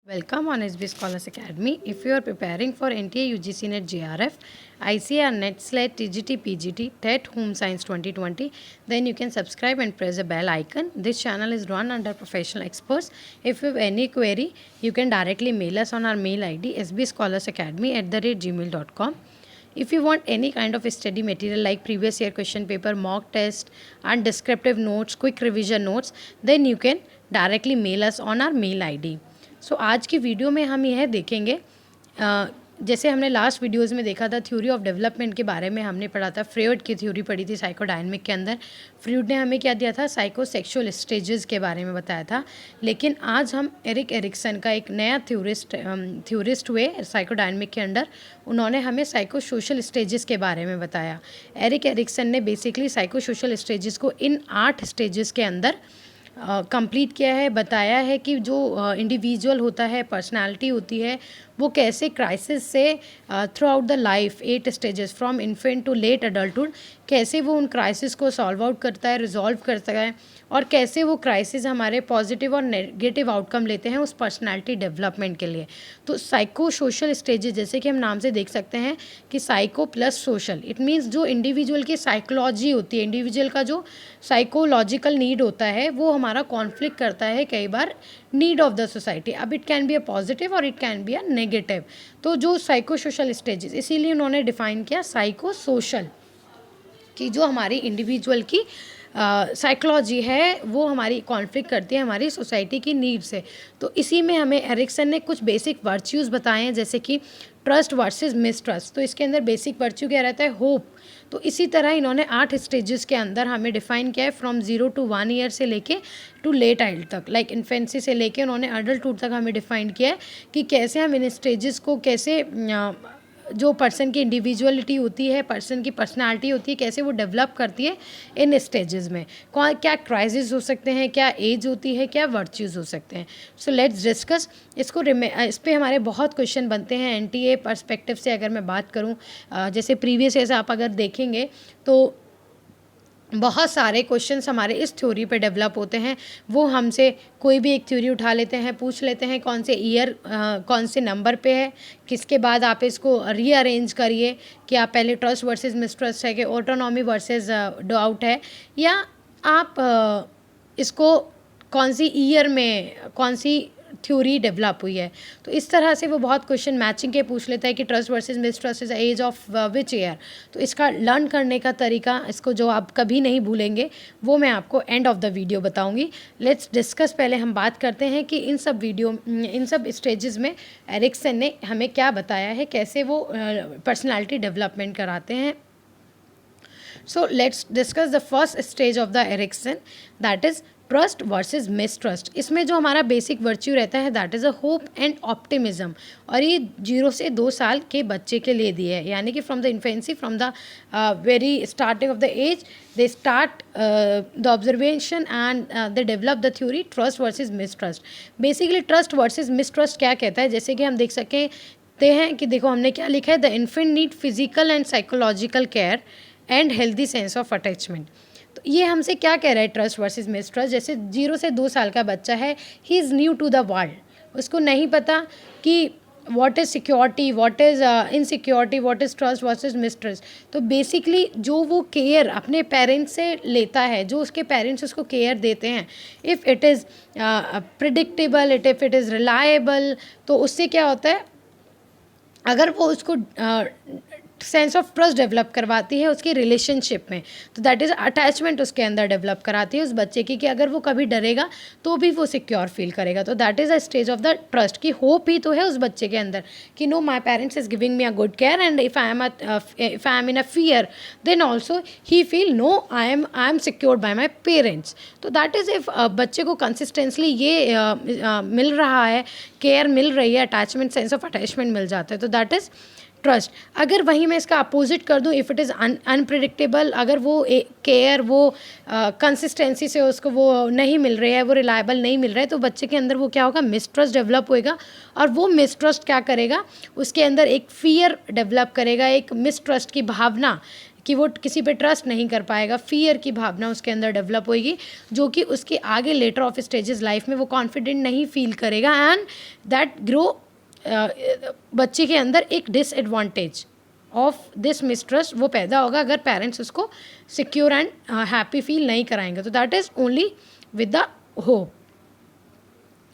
Welcome on SB Scholars Academy. If you are preparing for NTA UGC NET JRF, ICAR NET SLET TGT PGT TET Home Science 2020, then you can subscribe and press the bell icon. This channel is run under professional experts. If you have any query, you can directly mail us on our mail ID sbscholarsacademy@gmail.com. If you want any kind of study material like previous year question paper, mock test and descriptive notes, quick revision notes, then you can directly mail us on our mail ID. सो आज की video में हम यह देखेंगे जैसे हमने last videos में देखा था थ्योरी ऑफ डेवलपमेंट के बारे में हमने पढ़ा था। फ्रॉयड की थ्योरी पढ़ी थी साइकोडायनेमिक के अंदर। फ्रॉयड ने हमें क्या दिया था, साइकोसेक्सुअल स्टेजेस के बारे में बताया था। लेकिन आज हम एरिक एरिक्सन का एक नया थ्योरिस्ट हुए साइकोडायनेमिक के अंदर, उन्होंने हमें साइकोसोशल स्टेजेस के बारे में बताया। एरिक एरिक्सन ने बेसिकली साइकोसोशल स्टेजेस को इन 8 स्टेजेस के अंदर कंप्लीट किया है। बताया है कि जो इंडिविजुअल होता है, पर्सनालिटी होती है, वो कैसे क्राइसिस से throughout the life 8 stages from infant to late adulthood, कैसे वो उन क्राइसिस को सॉल्व आउट करता है, रिजॉल्व करता है, और कैसे वो क्राइसिस हमारे पॉजिटिव और नेगेटिव आउटकम लेते हैं उस पर्सनालिटी डेवलपमेंट के लिए। तो साइको सोशल स्टेजेस, जैसे कि हम नाम से देख सकते हैं कि psycho plus social, it means जो इंडिविजुअल की साइकोलॉजी होती है, इंडिविजुअल का जो साइकोलॉजिकल नीड होता है, वो हमारा कॉन्फ्लिक्ट करता है कई बार नीड ऑफ द सोसाइटी। अब it can be a positive और it can be a negative. तो जो साइको सोशल स्टेजेस, इसीलिए उन्होंने डिफाइन किया साइको सोशल, कि जो हमारी इंडिविजुअल की साइकोलॉजी है वो हमारी कॉन्फ्लिक्ट करती है हमारी सोसाइटी की नीड से। तो इसी में हमें एरिक्सन ने कुछ बेसिक वर्च्यूज़ बताए हैं, जैसे कि ट्रस्ट वर्सेस मिसट्रस्ट। तो इसके अंदर बेसिक वर्च्यू क्या रहता है, होप। तो इसी तरह इन्होंने 8 स्टेजेस के अंदर हमें डिफाइन किया है, फ्रॉम 0 to 1 ईयर से लेके टू लेट एडल्ट तक, लाइक इन्फेंसी से लेके उन्होंने अडल्टहुड तक हमें डिफाइन किया है कि कैसे हम इन स्टेजेस को, कैसे जो पर्सन की इंडिविजुअलिटी होती है, पर्सन की पर्सनालिटी होती है, कैसे वो डेवलप करती है इन स्टेजेस में, कौन क्या क्राइसिस हो सकते हैं, क्या एज होती है, क्या वर्च्यूज़ हो सकते हैं। सो लेट्स डिस्कस इसको। इस पर हमारे बहुत क्वेश्चन बनते हैं एनटीए पर्सपेक्टिव से। अगर मैं बात करूं, जैसे प्रीवियस ईयर से आप अगर देखेंगे तो बहुत सारे क्वेश्चंस हमारे इस थ्योरी पे डेवलप होते हैं। वो हमसे कोई भी एक थ्योरी उठा लेते हैं, पूछ लेते हैं कौन से ईयर कौन से नंबर पे है, किसके बाद आप इसको रीअरेंज करिए कि आप पहले ट्रस्ट वर्सेस मिसट्रस्ट है कि ऑटोनॉमी वर्सेस डाउट है, या आप इसको कौन सी ईयर में कौन सी थ्योरी डेवलप हुई है। तो इस तरह से वो बहुत क्वेश्चन मैचिंग के पूछ लेता है कि trust versus mistrust is age of which year. तो इसका लर्न करने का तरीका, इसको जो आप कभी नहीं भूलेंगे, वो मैं आपको एंड ऑफ द वीडियो बताऊंगी। Let's discuss. पहले हम बात करते हैं कि इन सब स्टेजेस में एरिक्सन ने हमें क्या बताया है, कैसे वो पर्सनालिटी डेवलपमेंट कराते हैं। So let's discuss the first stage of the Erikson, that is trust versus mistrust. इसमें जो हमारा बेसिक वर्च्यू रहता है that is a hope and optimism, और ये 0 से 2 साल के बच्चे के लिए दिए है, यानी कि from the infancy, from the very starting of the age they start the observation and they develop the theory trust versus mistrust. Basically trust versus mistrust क्या कहता है, जैसे कि हम देख सकते हैं कि देखो हमने क्या लिखा है, the infant need physical and psychological care and healthy sense of attachment. तो ये हमसे क्या कह रहा है ट्रस्ट वर्सेस मिसट्रस्ट। जैसे 0 से 2 साल का बच्चा है, he is new to the world, उसको नहीं पता कि what is security, what is insecurity, what is trust versus mistrust. तो बेसिकली जो वो केयर अपने पेरेंट्स से लेता है, जो उसके पेरेंट्स उसको केयर देते हैं, if it is predictable, if it is reliable, तो उससे क्या होता है, अगर वो उसको सेंस ऑफ ट्रस्ट डेवलप करवाती है उसकी रिलेशनशिप में, तो दैट इज़ अटैचमेंट उसके अंदर डेवलप कराती है उस बच्चे की, कि अगर वो कभी डरेगा तो भी वो सिक्योर फील करेगा। तो that is a stage of the trust, की होप ही तो है उस बच्चे के अंदर कि no, my parents is giving me a good care, and if I am in a fear then also he feel no, I am secured by my parents. तो दैट इज़ इफ़ बच्चे को कंसिस्टेंसली ये मिल रहा है, care मिल रही है, attachment, sense of attachment मिल जाता है, तो दैट इज़ ट्रस्ट। अगर वहीं मैं इसका अपोजिट कर दूं, इफ़ इट इज़ अनप्रिडिक्टेबल, अगर वो केयर, वो कंसिस्टेंसी से उसको वो नहीं मिल रही है, वो रिलायबल नहीं मिल रहा है, तो बच्चे के अंदर वो क्या होगा, मिसट्रस्ट डेवलप होएगा, और वो मिसट्रस्ट क्या करेगा, उसके अंदर एक फियर डेवलप करेगा, एक मिसट्रस्ट की भावना, कि वो किसी पे ट्रस्ट नहीं कर पाएगा, फियर की भावना उसके अंदर डेवलप होएगी, जो कि उसके आगे लेटर ऑफ स्टेजेस लाइफ में वो कॉन्फिडेंट नहीं फील करेगा, एंड दैट ग्रो बच्चे के अंदर एक डिसएडवांटेज ऑफ दिस मिसट्रस्ट वो पैदा होगा अगर पेरेंट्स उसको सिक्योर एंड हैप्पी फील नहीं कराएंगे. तो that is only with the hope.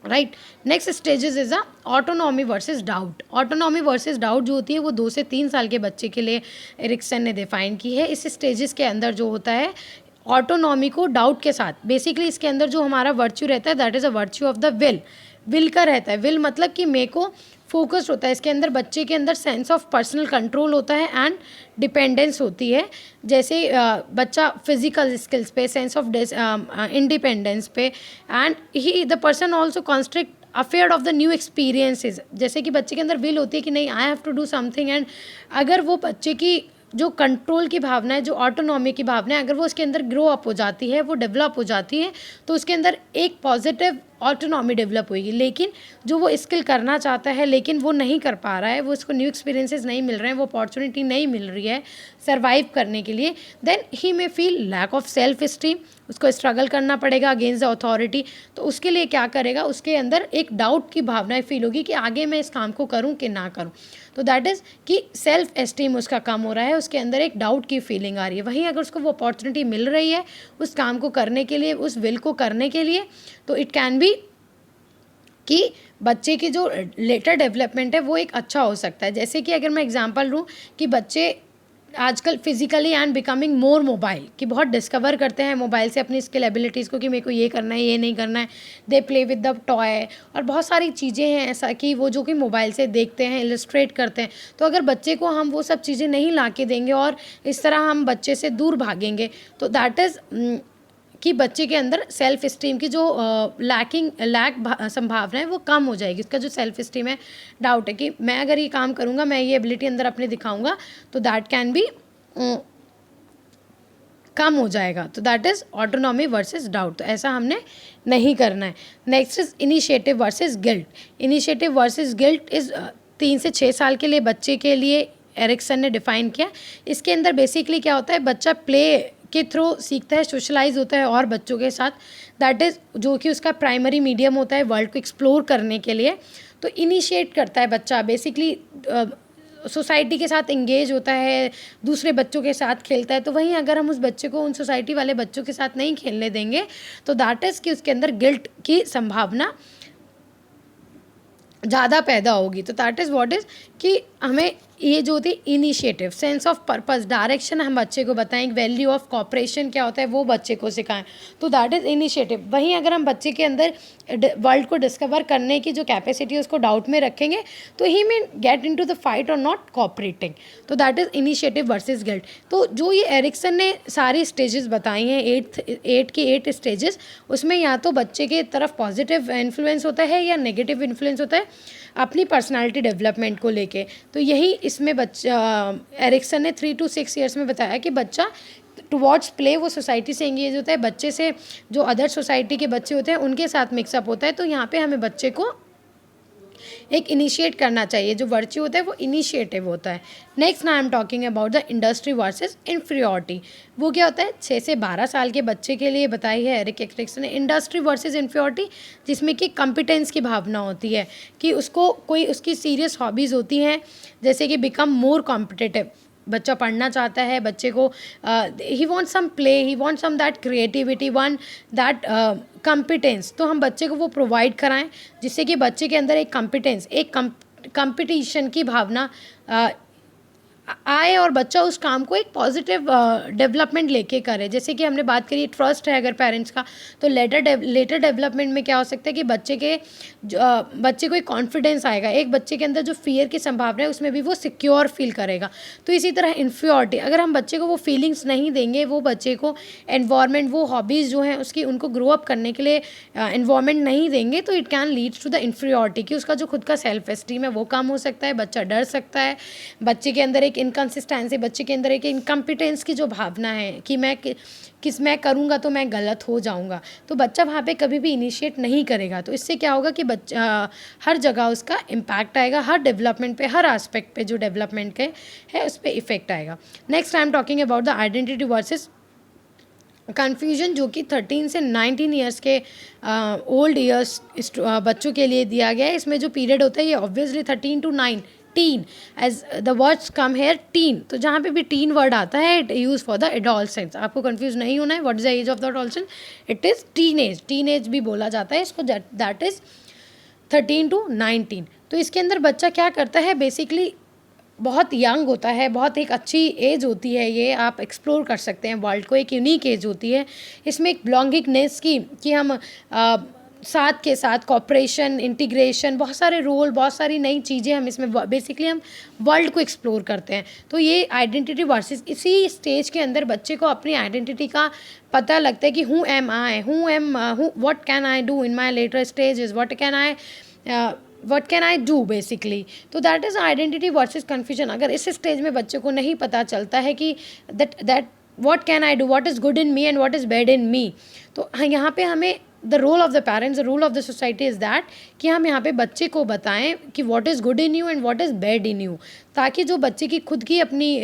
Right. Next stages is a autonomy versus doubt. Autonomy versus doubt जो होती है वो 2 से 3 साल के बच्चे के लिए एरिक्सन ने डिफाइन की है. इस स्टेजेस के अंदर जो होता है ऑटोनॉमी को डाउट के साथ, बेसिकली इसके अंदर जो हमारा वर्च्यू रहता है that is a virtue of the will का रहता है. विल मतलब कि मेरे को फोकस्ड होता है. इसके अंदर बच्चे के अंदर सेंस ऑफ पर्सनल कंट्रोल होता है एंड डिपेंडेंस होती है. जैसे बच्चा फिजिकल स्किल्स पे, सेंस ऑफ इंडिपेंडेंस पे, and he the person also constrict afraid of the new experiences. जैसे कि बच्चे के अंदर विल होती है कि नहीं, I have to do something, and अगर वो बच्चे की जो कंट्रोल की भावना है, जो ऑटोनॉमी की भावना है, अगर वो उसके अंदर ग्रो अप हो जाती है, वो डेवलप हो जाती है, तो उसके अंदर एक पॉजिटिव ऑटोनॉमी डेवलप होगी. लेकिन जो वो स्किल करना चाहता है लेकिन वो नहीं कर पा रहा है, वो उसको न्यू एक्सपीरियंसेस नहीं मिल रहे हैं, वो अपॉर्चुनिटी नहीं मिल रही है सर्वाइव करने के लिए, then he may feel lack of self esteem. उसको स्ट्रगल करना पड़ेगा अगेंस्ट द अथॉरिटी. तो उसके लिए क्या करेगा, उसके अंदर एक डाउट की भावना फील होगी कि आगे मैं इस काम को करूँ कि ना करूँ. तो दैट इज़ कि सेल्फ एस्टीम उसका कम हो रहा है, उसके अंदर एक डाउट की फीलिंग आ रही है. वहीं अगर उसको वो अपॉर्चुनिटी मिल रही है उस काम को करने के लिए, उस विल को करने के लिए, तो इट कैन बी कि बच्चे की जो लेटर डेवलपमेंट है वो एक अच्छा हो सकता है. जैसे कि अगर मैं एग्जांपल लूँ कि बच्चे आजकल physically and becoming more mobile, कि बहुत डिस्कवर करते हैं मोबाइल से अपनी स्किल एबिलिटीज़ को कि मेरे को ये करना है, ये नहीं करना है. They play with the toy, और बहुत सारी चीज़ें हैं ऐसा कि वो जो कि मोबाइल से देखते हैं, इलस्ट्रेट करते हैं. तो अगर बच्चे को हम वो सब चीज़ें नहीं ला के देंगे और इस तरह हम बच्चे से दूर भागेंगे, तो दैट इज़ कि बच्चे के अंदर सेल्फ इस्टीम की जो लैक संभावना है वो कम हो जाएगी. उसका जो सेल्फ इस्टीम है, डाउट है कि मैं अगर ये काम करूँगा, मैं ये एबिलिटी अंदर अपने दिखाऊंगा, तो दैट कैन बी कम हो जाएगा. तो that is autonomy versus doubt. तो ऐसा हमने नहीं करना है. Next is initiative versus guilt. Initiative versus guilt is 3 से 6 साल के लिए बच्चे के लिए एरिक्सन ने डिफाइन किया. इसके अंदर बेसिकली क्या होता है, बच्चा प्ले के थ्रू सीखता है, सोशलाइज होता है और बच्चों के साथ. दैट इज़ जो कि उसका प्राइमरी मीडियम होता है वर्ल्ड को एक्सप्लोर करने के लिए. तो इनिशिएट करता है बच्चा, बेसिकली सोसाइटी के साथ इंगेज होता है, दूसरे बच्चों के साथ खेलता है. तो वहीं अगर हम उस बच्चे को उन सोसाइटी वाले बच्चों के साथ नहीं खेलने देंगे, तो दैट इज़ कि उसके अंदर गिल्ट की संभावना ज़्यादा पैदा होगी. तो दैट इज़ व्हाट इज़ कि हमें ये जो होती है initiative, sense of purpose, direction हम बच्चे को बताएं, वैल्यू ऑफ कॉपरेशन क्या होता है वो बच्चे को सिखाएं. तो दैट इज़ इनिशिएटिव. वहीं अगर हम बच्चे के अंदर वर्ल्ड को डिस्कवर करने की जो कैपेसिटी है उसको डाउट में रखेंगे, तो he may get into the fight और नॉट कॉपरेटिंग. तो that is initiative versus guilt. तो जो ये एरिक्सन ने सारी स्टेजेस बताई हैं, 8 स्टेजेस, उसमें या तो बच्चे के तरफ पॉजिटिव इन्फ्लुएंस होता है या नेगेटिव इन्फ्लुएंस होता है अपनी पर्सनालिटी डेवलपमेंट को लेके. तो यही इसमें बच्चा एरिक्सन ने 3 to 6 ईयर्स में बताया कि बच्चा टुवर्ड्स प्ले वो सोसाइटी से एंगेज होता है, बच्चे से जो अदर सोसाइटी के बच्चे होते हैं उनके साथ मिक्सअप होता है. तो यहाँ पे हमें बच्चे को एक इनिशिएट करना चाहिए. जो वर्च्यू होता है वो इनिशिएटिव होता है. Next I am talking about the industry versus inferiority. वो क्या होता है, 6 से 12 साल के बच्चे के लिए बताई है एरिक एरिक्सन ने इंडस्ट्री वर्सेस इन्फीरियॉरिटी, जिसमें कि कॉम्पिटेंस की भावना होती है कि उसको कोई उसकी सीरियस हॉबीज़ होती हैं, जैसे कि बिकम मोर कॉम्पिटिटिव. बच्चा पढ़ना चाहता है, बच्चे को he want some play, he want some that creativity, one that competence. तो हम बच्चे को वो प्रोवाइड कराएं जिससे कि बच्चे के अंदर एक कॉम्पिटेंस, एक कंपटीशन की भावना आए और बच्चा उस काम को एक पॉजिटिव डेवलपमेंट लेके करे. जैसे कि हमने बात करी ट्रस्ट है अगर पेरेंट्स का, तो लेटर डेवलपमेंट में क्या हो सकता है कि बच्चे को एक कॉन्फिडेंस आएगा. एक बच्चे के अंदर जो फियर की संभावना है उसमें भी वो सिक्योर फील करेगा. तो इसी तरह इन्फीरियॉरिटी, अगर हम बच्चे को वो फीलिंग्स नहीं देंगे, वो बच्चे को एनवायरनमेंट, वो हॉबीज़ जो हैं उसकी उनको ग्रो अप करने के लिए एनवायरनमेंट नहीं देंगे, तो it can lead to the inferiority कि उसका जो खुद का सेल्फ एस्टीम है वो कम हो सकता है, बच्चा डर सकता है, बच्चे के अंदर एक एक इनकन्सिस्टेंसी, बच्चे के अंदर एक इनकम्पिटेंस की जो भावना है कि मैं करूँगा तो मैं गलत हो जाऊँगा, तो बच्चा वहाँ पे कभी भी इनिशिएट नहीं करेगा। तो इससे क्या होगा कि बच्चा हर जगह उसका इम्पैक्ट आएगा, हर डेवलपमेंट पे, हर एस्पेक्ट पे जो डेवलपमेंट के है उस पर इफेक्ट आएगा। Next I am talking about the identity versus confusion, जो कि 13 से 19 ईयर्स के ओल्ड ईयर्स बच्चों के लिए दिया गया है। इसमें जो पीरियड होता है ये obviously 13 to 9 teen, as the words come here teen, तो जहाँ पे भी टीन वर्ड आता है it use for the adolescence. आपको कंफ्यूज नहीं होना है, what is the age of the adolescence, it is teen age भी बोला जाता है इसको, दैट इज़ 13 to 19। तो इसके अंदर बच्चा क्या करता है, बेसिकली बहुत यंग होता है, बहुत एक अच्छी एज होती है, ये आप एक्सप्लोर कर सकते हैं वर्ल्ड को, एक यूनिक एज होती है। इसमें एक बिलोंगिंगनेस की कि हम साथ के साथ कॉपरेशन, इंटीग्रेशन, बहुत सारे रोल, बहुत सारी नई चीज़ें हम इसमें बेसिकली हम वर्ल्ड को एक्सप्लोर करते हैं। तो ये आइडेंटिटी वर्सेस, इसी स्टेज के अंदर बच्चे को अपनी आइडेंटिटी का पता लगता है कि who am I, what can I do in my later stages, what can I do basically। तो that is identity versus confusion. अगर इस स्टेज में बच्चे को नहीं पता चलता है कि that what can I do, what is good in me and what is bad in me, तो यहाँ पे हमें the role of the parents, the role of the society is that कि हम यहाँ पे बच्चे को बताएं कि what is good in you and what is bad in you, ताकि जो बच्चे की खुद की अपनी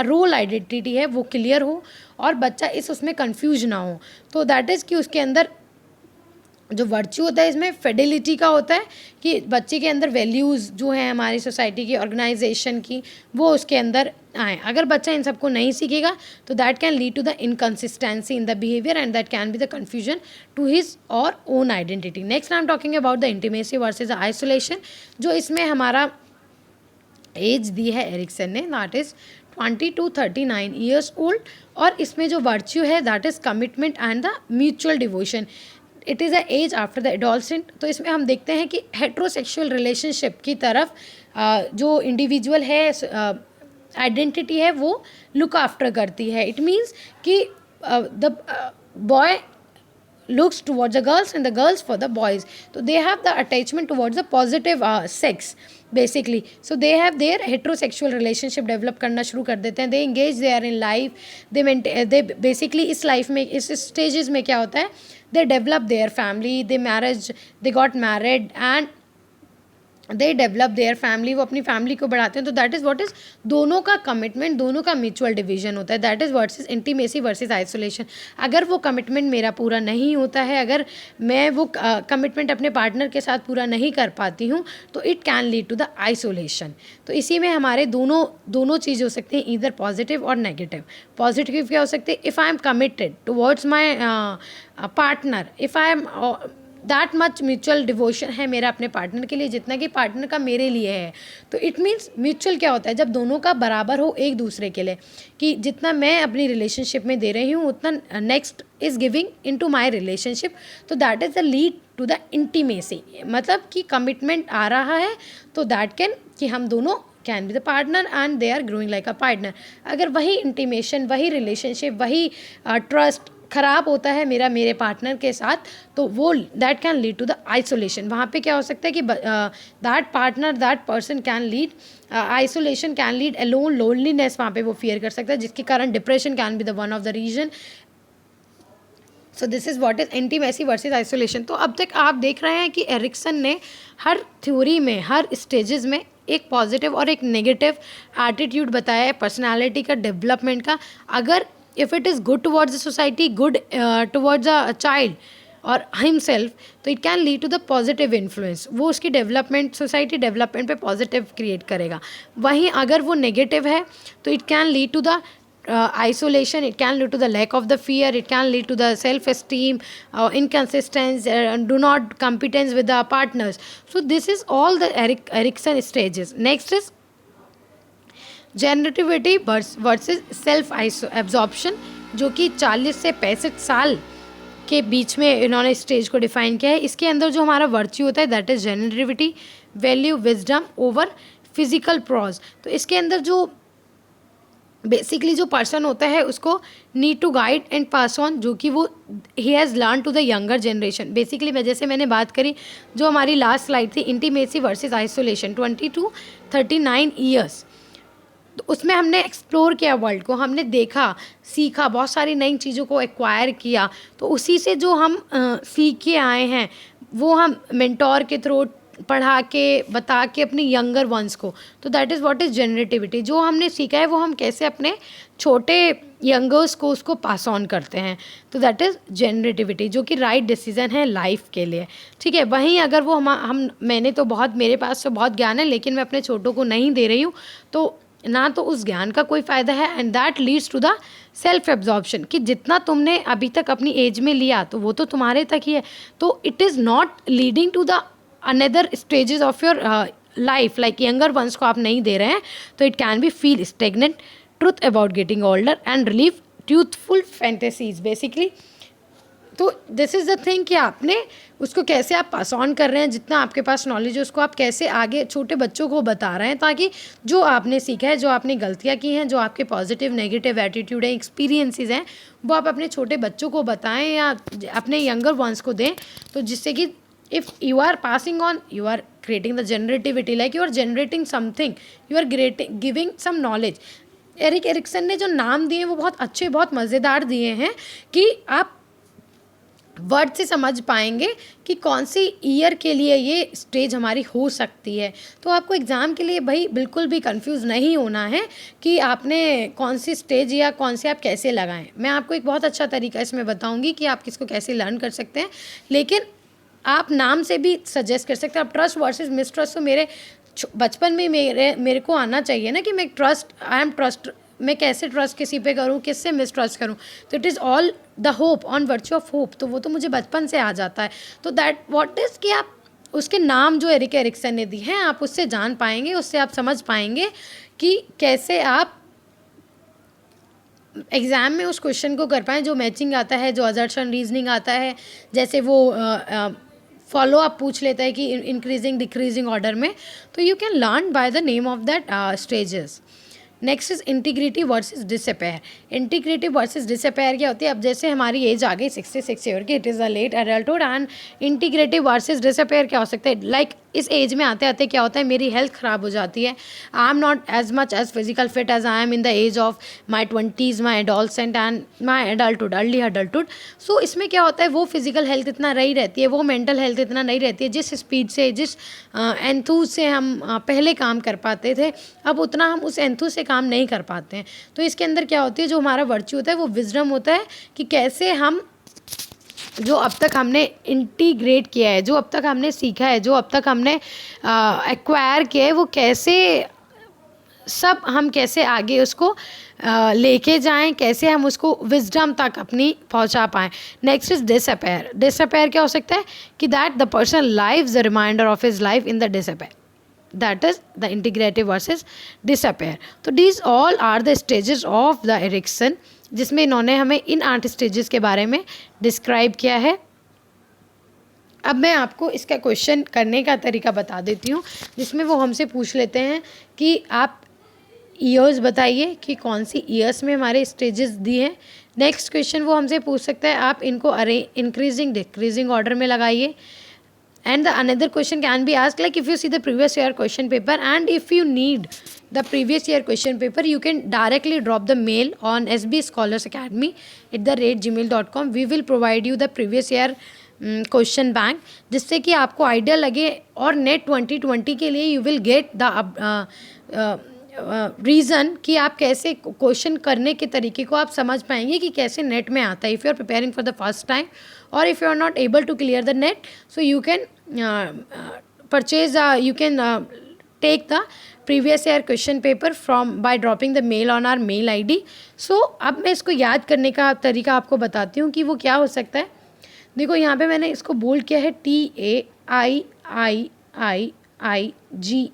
रोल आइडेंटिटी है वो क्लियर हो और बच्चा उसमें कन्फ्यूज ना हो। तो दैट इज़ कि उसके अंदर जो वर्च्यू होता है इसमें फिडेलिटी का होता है कि बच्चे के अंदर वैल्यूज़ जो हैं हमारी सोसाइटी की, ऑर्गेनाइजेशन की, वो उसके अंदर आए। अगर बच्चा इन सबको नहीं सीखेगा तो that can lead to the inconsistency in the behaviour and that can be the confusion to his और own identity. Next I am talking about the intimacy versus isolation, जो इसमें हमारा एज दी है एरिक्सन ने, that is 20 to 39 years old, और इसमें जो वर्च्यू है that is commitment and the mutual devotion. It is a age after the adolescent. तो इसमें हम देखते हैं कि हेट्रोसेक्सुअल रिलेशनशिप की तरफ जो इंडिविजुअल है, आइडेंटिटी है, वो लुक आफ्टर करती है। इट मीन्स कि the boy looks towards the girls and the girls for the boys, so they have the attachment towards the positive sex basically, so they have their heterosexual relationship develop करना शुरू कर देते हैं। they engage they are in life, they basically इस life में, इस stages में क्या होता है, they develop their family, they got married and they develop their family, वो अपनी फैमिली को बढ़ाते हैं। तो दैट इज़ व्हाट इज़ दोनों का कमिटमेंट, दोनों का म्यूचुअल डिवीजन होता है, that is versus intimacy versus isolation. अगर वो कमिटमेंट मेरा पूरा नहीं होता है, अगर मैं वो कमिटमेंट अपने पार्टनर के साथ पूरा नहीं कर पाती हूँ, तो it can lead to the isolation. तो इसी में हमारे दोनों चीज़ हो सकती हैं, ईदर पॉजिटिव और नेगेटिव। पॉजिटिव क्या हो सकते हैं, if I am committed towards my partner, if I am that much mutual devotion है मेरा अपने पार्टनर के लिए जितना कि पार्टनर का मेरे लिए है। तो इट मीन्स म्यूचुअल क्या होता है, जब दोनों का बराबर हो एक दूसरे के लिए, कि जितना मैं अपनी रिलेशनशिप में दे रही हूँ उतना next is giving in to my relationship. तो that is the lead to the intimacy, मतलब कि कमिटमेंट आ रहा है तो दैट कैन, कि हम दोनों can be the partner and they are growing like a partner. अगर वही इंटीमेशन, वही रिलेशनशिप, वही ट्रस्ट ख़राब होता है मेरे पार्टनर के साथ, तो वो that can lead to the isolation. वहाँ पे क्या हो सकता है कि that person can lead isolation, can lead alone, loneliness, वहाँ पे वो फियर कर सकता है, जिसके कारण depression can be the one of the reason. So this is what is intimacy versus isolation. तो अब तक आप देख रहे हैं कि एरिक्सन ने हर थ्योरी में, हर स्टेजेस में एक पॉजिटिव और एक नेगेटिव एटीट्यूड बताया है पर्सनालिटी का, डेवलपमेंट का। अगर if it is good towards the society, good towards a child or himself, तो it can lead to the positive influence, वो उसकी डेवलपमेंट, सोसाइटी डेवलपमेंट पे पॉजिटिव क्रिएट करेगा। वहीं अगर वो नेगेटिव है तो it can lead to the isolation, it can lead to the lack of the fear, it can lead to the self-esteem, inconsistency, do not competence with the partners. So this is all the Erikson stages. Next is generativity versus self absorption, जो कि 40 से 65 साल के बीच में इन्होंने stage को define किया है। इसके अंदर जो हमारा वर्च्यू होता है that is generativity, value, wisdom over physical prowess. तो इसके अंदर जो बेसिकली जो पर्सन होता है उसको need to guide and pass on, जो कि वो ही has learn to the younger generation. Basically जैसे मैंने बात करी, जो हमारी लास्ट स्लाइड थी, intimacy versus isolation, 20 to 39 years. तो उसमें हमने एक्सप्लोर किया वर्ल्ड को, हमने देखा, सीखा, बहुत सारी नई चीज़ों को एक्वायर किया। तो उसी से जो हम सीख के आए हैं वो हम मेंटोर के थ्रू पढ़ा के बता के अपने यंगर वंस को, तो that is what is generativity. जो हमने सीखा है वो हम कैसे अपने छोटे यंगर्स को उसको पास ऑन करते हैं, तो दैट इज़ जनरेटिविटी, जो कि राइट डिसीजन है लाइफ के लिए। ठीक है, वहीं अगर वो हम मैंने तो बहुत, मेरे पास तो बहुत ज्ञान है लेकिन मैं अपने छोटों को नहीं दे रही हूँ, तो ना तो उस ज्ञान का कोई फ़ायदा है, and that leads to the self absorption, कि जितना तुमने अभी तक अपनी एज में लिया तो वो तो तुम्हारे तक ही है, तो it is not leading to the another stages of your life, like younger ones को आप नहीं दे रहे हैं, तो it can be feel stagnant, truth about getting older and relieve truthful fantasies basically. तो दिस इज़ द थिंग कि आपने उसको कैसे आप पास ऑन कर रहे हैं, जितना आपके पास नॉलेज है उसको आप कैसे आगे छोटे बच्चों को बता रहे हैं, ताकि जो आपने सीखा है, जो आपने गलतियाँ की हैं, जो आपके पॉजिटिव नेगेटिव एटीट्यूड है, एक्सपीरियंसेस हैं, वो आप अपने छोटे बच्चों को बताएं या अपने यंगर वंस को दें, तो जिससे कि if you are passing on, you are creating the generativity, like you are generating something, you are giving some knowledge। Erik Erikson ने जो नाम दिए वो बहुत अच्छे, बहुत मज़ेदार दिए हैं कि आप वर्ड से समझ पाएंगे कि कौन सी ईयर के लिए ये स्टेज हमारी हो सकती है। तो आपको एग्ज़ाम के लिए भाई बिल्कुल भी कंफ्यूज नहीं होना है कि आपने कौन सी स्टेज या कौन से आप कैसे लगाएं। मैं आपको एक बहुत अच्छा तरीका इसमें बताऊंगी कि आप किसको कैसे लर्न कर सकते हैं, लेकिन आप नाम से भी सजेस्ट कर सकते हैं। आप ट्रस्ट वर्सेस मिसट्रस्ट, तो मेरे बचपन में मेरे को आना चाहिए ना कि मैं मैं कैसे ट्रस्ट किसी पे करूँ, किससे मिसट्रस्ट करूँ, तो it is all the hope on virtue of hope, तो वो तो मुझे बचपन से आ जाता है। तो दैट व्हाट इज़ कि आप उसके नाम जो एरिक एरिक्सन ने दी हैं आप उससे जान पाएंगे, उससे आप समझ पाएंगे कि कैसे आप एग्ज़ाम में उस क्वेश्चन को कर पाएँ जो मैचिंग आता है, जो असर्शन रीजनिंग आता है, जैसे वो फॉलो अप पूछ लेता है कि इंक्रीजिंग डिक्रीजिंग ऑर्डर में, तो you can learn by the name of that stages. Next is integrity versus disappear. Integrity versus disappear क्या होती है, अब जैसे हमारी एज आ गई 66 ईयर की, it is a late adulthood, and integrative versus disappear क्या हो सकता है, लाइक इस एज में आते आते क्या होता है, मेरी हेल्थ ख़राब हो जाती है, I am not as much as physical fit as I am in the age of my 20s, my adolescent and my adulthood, early adulthood. So इसमें क्या होता है, वो फिजिकल हेल्थ इतना नहीं रहती है, वो मेंटल हेल्थ इतना नहीं रहती है, जिस स्पीड से, जिस एंथूज से हम पहले काम कर पाते थे, अब उतना हम उस एंथूज से काम नहीं कर पाते हैं। तो इसके अंदर क्या होती है, जो हमारा वर्च्यू होता है वो विजडम होता है कि कैसे हम जो अब तक हमने इंटीग्रेट किया है, जो अब तक हमने सीखा है, जो अब तक हमने एक्वायर किया है, वो कैसे सब हम कैसे आगे उसको लेके जाएं, कैसे हम उसको विजडम तक अपनी पहुंचा पाएं। Next is disappear. डिसअपेयर क्या हो सकता है कि that the person lives the reminder of his life in the disappear, that is the integrative versus disappear। तो these all are the stages of the Erikson, जिसमें इन्होंने हमें इन 8 स्टेजेस के बारे में डिस्क्राइब किया है। अब मैं आपको इसका क्वेश्चन करने का तरीका बता देती हूँ, जिसमें वो हमसे पूछ लेते हैं कि आप ईयर्स बताइए कि कौन सी ईयर्स में हमारे स्टेजेस दिए हैं। नेक्स्ट क्वेश्चन वो हमसे पूछ सकता है आप इनको इंक्रीजिंग डिक्रीजिंग ऑर्डर में लगाइए। And the another question can be asked, like if you see the previous year question paper and if you need the previous year question paper, you can directly drop the mail on sbscholarsacademy@gmail.com। we will provide you the previous year question bank, जिससे कि आपको idea लगे, और net 2020 के लिए you will get the reason कि आप कैसे क्वेश्चन करने के तरीके को आप समझ पाएंगे कि कैसे नेट में आता है। If you are preparing for the first time और if you are not able to clear the NET, so you can purchase you can take the previous year question paper from by dropping the mail on our mail ID। So अब मैं इसको याद करने का तरीका आपको बताती हूँ कि वो क्या हो सकता है। देखो यहाँ पे मैंने इसको बोल्ड किया है TAIIIIGI।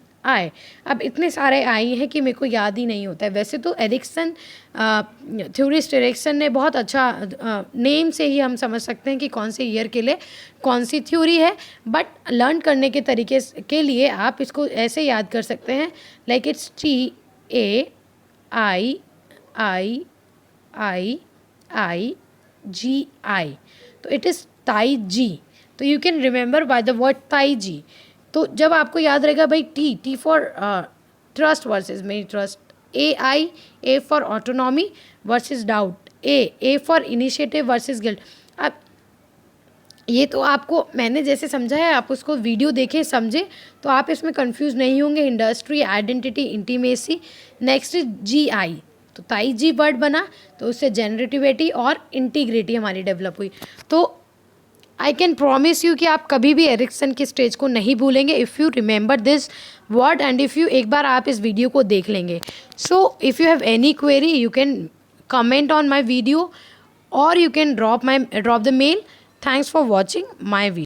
अब इतने सारे आई हैं कि मेरे को याद ही नहीं होता है। वैसे तो एरिक्सन थ्योरिस्ट एरिक्सन ने बहुत अच्छा नेम से ही हम समझ सकते हैं कि कौन से ईयर के लिए कौन सी थ्योरी है, बट लर्न करने के तरीके के लिए आप इसको ऐसे याद कर सकते हैं, लाइक इट्स TAIIIIGI, तो इट इज़ ताई जी। तो you can remember by the word ताई जी। तो जब आपको याद रहेगा भाई टी फॉर ट्रस्ट वर्सेस मेरी trust, AI, A for autonomy versus doubt, A for initiative versus guilt. अब ये तो आपको मैंने जैसे समझा है, आप उसको वीडियो देखें समझें तो आप इसमें कंफ्यूज नहीं होंगे. Industry, identity, intimacy. Next GI, तो ताई जी वर्ड बना तो उससे जनरेटिविटी और इंटीग्रिटी हमारी डेवलप हुई. तो आई कैन प्रॉमिस यू कि आप कभी भी एरिक्सन की स्टेज को नहीं भूलेंगे if you remember this word and if you एक बार आप इस वीडियो को देख लेंगे. So if you have any query you can comment on my video or you can drop the mail. Thanks for watching my video.